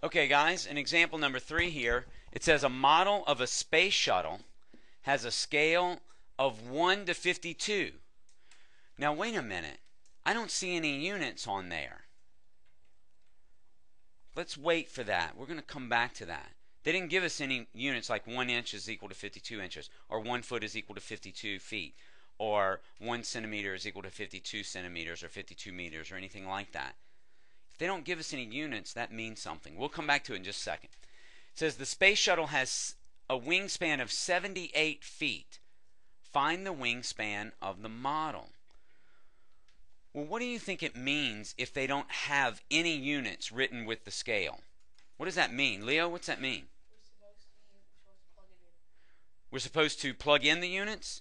Okay, guys, in example number 3 here, it says a model of a space shuttle has a scale of 1 to 52. Now, wait a minute. I don't see any units on there. Let's wait for that. We're going to come back to that. They didn't give us any units like 1 inch is equal to 52 inches, or 1 foot is equal to 52 feet, or 1 centimeter is equal to 52 centimeters, or 52 meters, or anything like that. If they don't give us any units, that means something. We'll come back to it in just a second. It says the space shuttle has a wingspan of 78 feet. Find the wingspan of the model. Well, what do you think it means if they don't have any units written with the scale? What does that mean? Leo, what's that mean? We're supposed to plug in the units?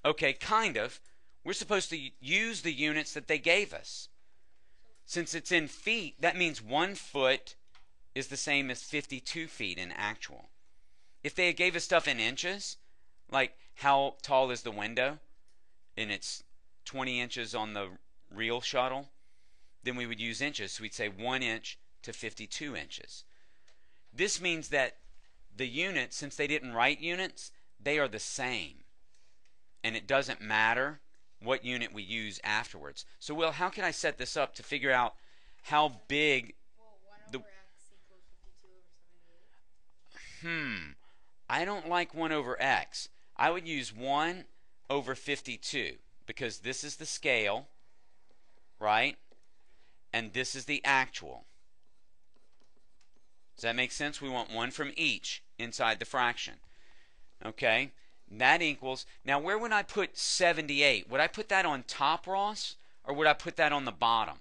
Okay, kind of. We're supposed to use the units that they gave us. Since it's in feet, that means 1 foot is the same as 52 feet in actual. If they gave us stuff in inches, like how tall is the window, and it's 20 inches on the real shuttle, then we would use inches. So we'd say 1 inch to 52 inches. This means that the units, since they didn't write units, they are the same. And it doesn't matter what unit we use afterwards. So, Will, how can I set this up to figure out how big the... I don't like 1 over x. I would use 1 over 52 because this is the scale, right? And this is the actual. Does that make sense? We want 1 from each inside the fraction. Okay? That equals, now where would I put 78? Would I put that on top, Ross? Or would I put that on the bottom?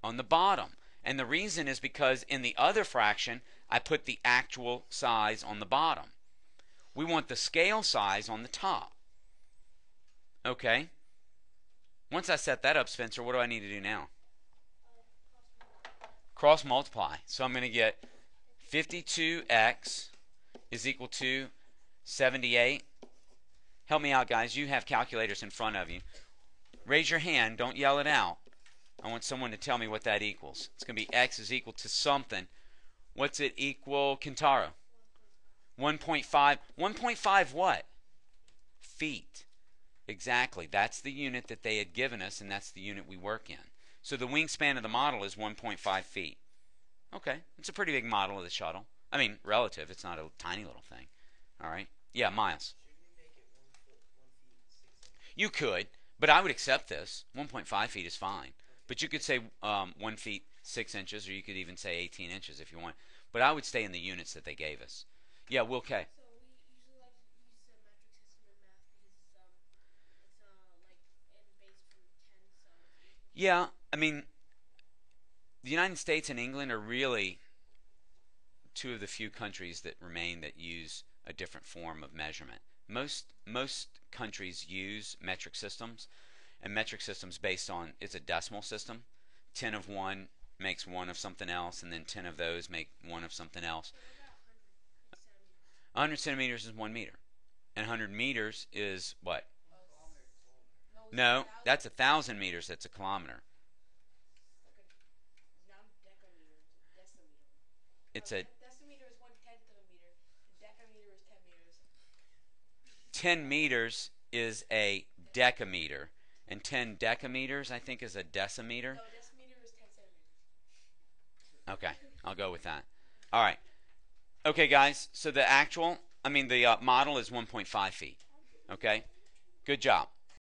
On the bottom. And the reason is because in the other fraction, I put the actual size on the bottom. We want the scale size on the top. Okay? Once I set that up, Spencer, what do I need to do now? Cross multiply. So I'm going to get 52x is equal to 78. Help me out, guys. You have calculators in front of you. Raise your hand. Don't yell it out. I want someone to tell me what that equals. It's going to be x is equal to something. What's it equal, Kintaro? 1.5. 1.5 what? Feet. Exactly. That's the unit that they had given us, and that's the unit we work in. So the wingspan of the model is 1.5 feet. Okay. It's a pretty big model of the shuttle. I mean, relative. It's not a tiny little thing. All right. Yeah, Miles. You could, but I would accept this. 1.5 feet is fine. But you could say 1 feet 6 inches, or you could even say 18 inches if you want. But I would stay in the units that they gave us. Yeah, Will K. So we usually like to use the metric system in math because it's based from 10, so it's easy. Yeah, I mean, the United States and England are really two of the few countries that remain that use a different form of measurement. Most countries use metric systems, and metric systems based on, it's a decimal system. 10 of one makes 1 of something else, and then 10 of those make 1 of something else. 100 centimeters is 1 meter, and 100 meters is what? No, that's 1,000 meters. That's a kilometer. It's a decimeter is 1/10 of a meter. A decameter is 10 meters. 10 meters is a decameter, and 10 decameters, I think, is a decimeter. No, a decimeter is 10 centimeters. Okay, I'll go with that. All right. Okay, guys, so the model is 1.5 feet. Okay? Good job.